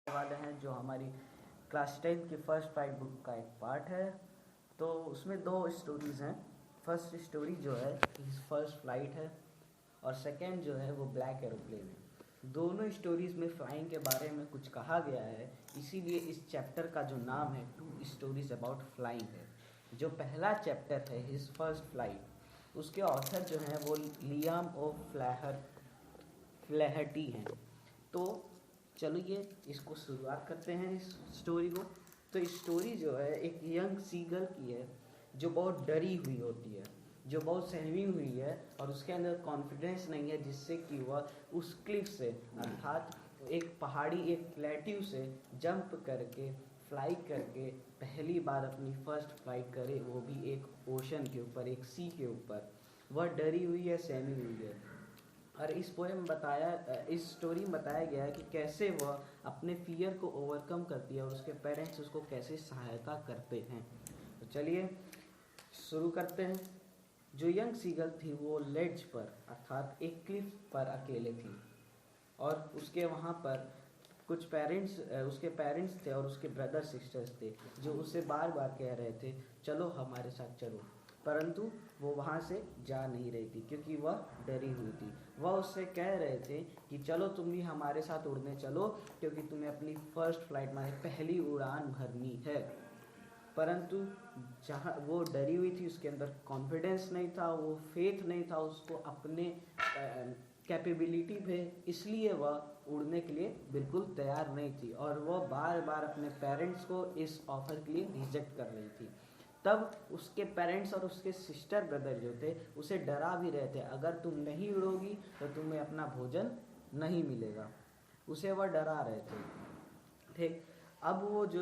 वाले हैं जो हमारी क्लास 10 की फर्स्ट फाइव बुक का एक पार्ट है। तो उसमें दो स्टोरीज़ हैं। फर्स्ट स्टोरी जो है हिज फर्स्ट फ्लाइट है और सेकंड जो है वो ब्लैक एरोप्लेन है। दोनों स्टोरीज़ में फ्लाइंग के बारे में कुछ कहा गया है, इसीलिए इस चैप्टर का जो नाम है टू स्टोरीज अबाउट फ्लाइंग है। जो पहला चैप्टर है हिज फर्स्ट फ्लाइट, उसके ऑथर जो हैं वो लियाम ओ फ्लैहर्टी हैं। तो चलिए इसको शुरुआत करते हैं इस स्टोरी को। तो स्टोरी जो है एक यंग सीगल की है जो बहुत डरी हुई होती है, जो बहुत सहमी हुई है और उसके अंदर कॉन्फिडेंस नहीं है, जिससे कि वह उस क्लिफ से अर्थात एक पहाड़ी एक प्लेट्यू से जंप करके फ्लाई करके पहली बार अपनी फर्स्ट फ्लाइट करे, वो भी एक ओशन के ऊपर, एक सी के ऊपर। वह डरी हुई है, सहमी हुई है। और इस पोएम बताया इस स्टोरी में बताया गया है कि कैसे वह अपने फियर को ओवरकम करती है और उसके पेरेंट्स उसको कैसे सहायता करते हैं। तो चलिए शुरू करते हैं। जो यंग सीगल थी वो लेड्ज पर अर्थात एक क्लिफ पर अकेले थी और उसके वहाँ पर कुछ पेरेंट्स उसके पेरेंट्स थे और उसके ब्रदर सिस्टर्स थे जो उससे बार बार कह रहे थे चलो हमारे साथ चलो, परंतु वो वहाँ से जा नहीं रही थी क्योंकि वह डरी हुई थी। वह उससे कह रहे थे कि चलो तुम भी हमारे साथ उड़ने चलो क्योंकि तुम्हें अपनी फर्स्ट फ्लाइट माने पहली उड़ान भरनी है। परंतु जहाँ वो डरी हुई थी, उसके अंदर कॉन्फिडेंस नहीं था, वो फेथ नहीं था उसको अपने कैपेबिलिटी पे, इसलिए वह उड़ने के लिए बिल्कुल तैयार नहीं थी और वह बार बार अपने पेरेंट्स को इस ऑफ़र के लिए रिजेक्ट कर रही थी। तब उसके पेरेंट्स और उसके सिस्टर ब्रदर जो थे उसे डरा भी रहे थे, अगर तुम नहीं उड़ोगी तो तुम्हें अपना भोजन नहीं मिलेगा, उसे वह डरा रहे थे। ठीक, अब वो जो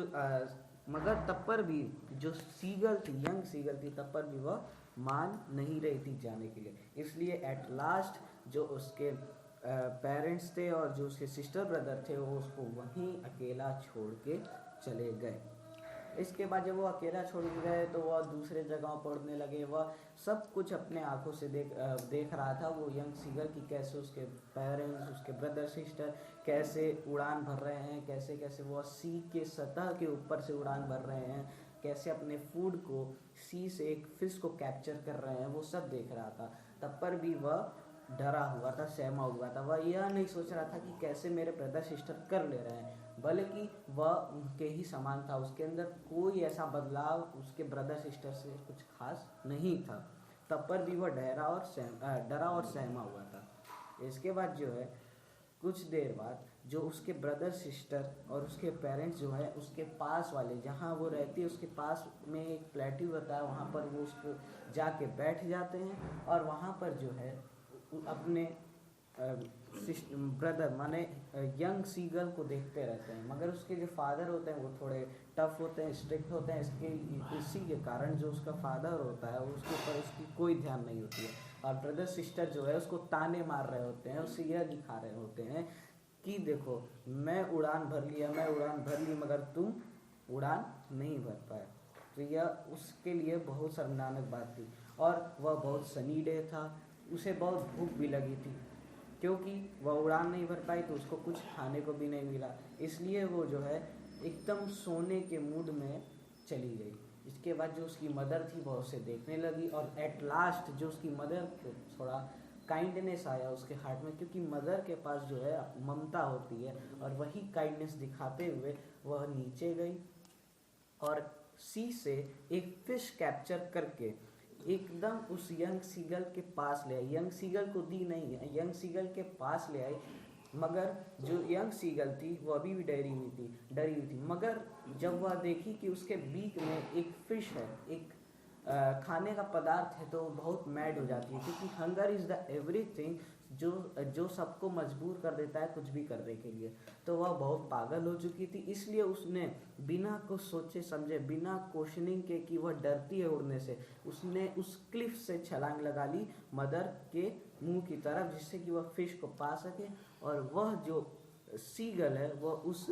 मगर तब पर भी जो सीगल थी, यंग सीगल थी, तब पर भी वह मान नहीं रही थी जाने के लिए। इसलिए एट लास्ट जो उसके पेरेंट्स थे और जो उसके सिस्टर ब्रदर थे वो उसको वहीं अकेला छोड़ के चले गए। इसके बाद जब वो अकेला छोड़ के गए तो वह दूसरे जगहों पढ़ने लगे। वह सब कुछ अपने आंखों से देख रहा था, वो यंग सीगर की कैसे उसके पेरेंट्स, उसके ब्रदर सिस्टर कैसे उड़ान भर रहे हैं, कैसे कैसे वह सी के सतह के ऊपर से उड़ान भर रहे हैं, कैसे अपने फूड को सी से एक फिश को कैप्चर कर रहे हैं, वो सब देख रहा था। तब पर भी वह डरा हुआ था, सहमा हुआ था। वह यह नहीं सोच रहा था कि कैसे मेरे ब्रदर सिस्टर कर ले रहे हैं, बल्कि वह उनके ही समान था। उसके अंदर कोई ऐसा बदलाव उसके ब्रदर सिस्टर से कुछ खास नहीं था। तब पर भी वह डरा और सहमा हुआ था। इसके बाद जो है कुछ देर बाद जो उसके ब्रदर सिस्टर और उसके पेरेंट्स जो है उसके पास वाले जहाँ वो रहती है उसके पास में एक प्लेट्यू होता है, वहाँ पर वो उसको जाके बैठ जाते हैं और वहाँ पर जो है अपने ब्रदर माने यंग सीगल को देखते रहते हैं। मगर उसके जो फादर होते हैं वो थोड़े टफ होते हैं, स्ट्रिक्ट होते हैं। इसी के कारण जो उसका फादर होता है उसके ऊपर उसकी कोई ध्यान नहीं होती है और ब्रदर सिस्टर जो है उसको ताने मार रहे होते हैं, उसे यह दिखा रहे होते हैं कि देखो मैं उड़ान भर ली मगर तुम उड़ान नहीं भर पाए। तो यह उसके लिए बहुत शर्मनाक बात थी और वह बहुत सनी डे था, उसे बहुत भूख भी लगी थी क्योंकि वह उड़ान नहीं भर पाई तो उसको कुछ खाने को भी नहीं मिला। इसलिए वो जो है एकदम सोने के मूड में चली गई। इसके बाद जो उसकी मदर थी वह उसे देखने लगी और एट लास्ट जो उसकी मदर को थोड़ा काइंडनेस आया उसके हार्ट में, क्योंकि मदर के पास जो है ममता होती है और वही काइंडनेस दिखाते हुए वह नीचे गई और सी से एक फिश कैप्चर करके एकदम उस यंग सीगल के पास ले आई। यंग सीगल को दी नहीं है, यंग सीगल के पास ले आई। मगर जो यंग सीगल थी वो अभी भी डरी हुई थी। मगर जब वह देखी कि उसके बीक में एक फिश है, एक खाने का पदार्थ है, तो बहुत मैड हो जाती है क्योंकि हंगर इज़ द एवरीथिंग जो सबको मजबूर कर देता है कुछ भी करने के लिए। तो वह बहुत पागल हो चुकी थी, इसलिए उसने बिना कुछ सोचे समझे, बिना क्वेश्चनिंग के कि वह डरती है उड़ने से, उसने उस क्लिफ से छलांग लगा ली मदर के मुंह की तरफ, जिससे कि वह फिश को पा सके और वह जो सीगल है वह उस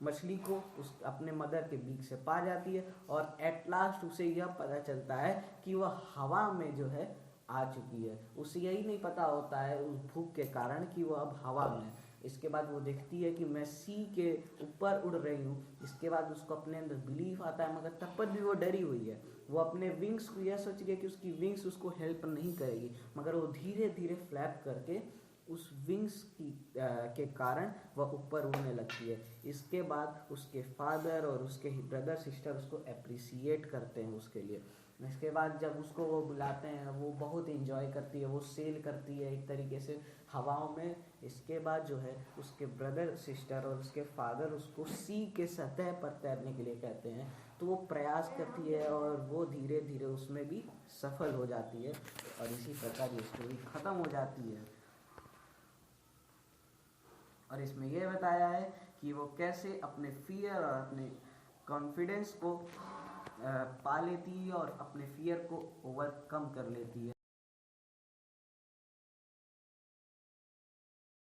मछली को उस अपने मदर के बीक से पा जाती है और एट लास्ट उसे यह पता चलता है कि वह हवा में जो है आ चुकी है। उसे यही नहीं पता होता है उस भूख के कारण कि वह अब हवा में है। इसके बाद वो देखती है कि मैं सी के ऊपर उड़ रही हूँ। इसके बाद उसको अपने अंदर बिलीफ आता है, मगर तब पर भी वो डरी हुई है। वो अपने विंग्स को यह सोच रही है कि उसकी विंग्स उसको हेल्प नहीं करेगी, मगर वो धीरे धीरे फ्लैप करके उस विंग्स के कारण वह ऊपर उड़ने लगती है। इसके बाद उसके फादर और उसके ब्रदर सिस्टर उसको अप्रिसिएट करते हैं उसके लिए। इसके बाद जब उसको वो बुलाते हैं, वो बहुत इंजॉय करती है, वो सेल करती है एक तरीके से हवाओं में। इसके बाद जो है उसके ब्रदर सिस्टर और उसके फादर उसको सी के सतह पर तैरने के लिए कहते हैं, तो वो प्रयास करती है और वो धीरे धीरे उसमें भी सफल हो जाती है, और इसी प्रकार ये स्टोरी ख़त्म हो जाती है। और इसमें यह बताया है कि वो कैसे अपने फियर और अपने कॉन्फिडेंस को पा लेती है और अपने फियर को ओवरकम कर लेती है।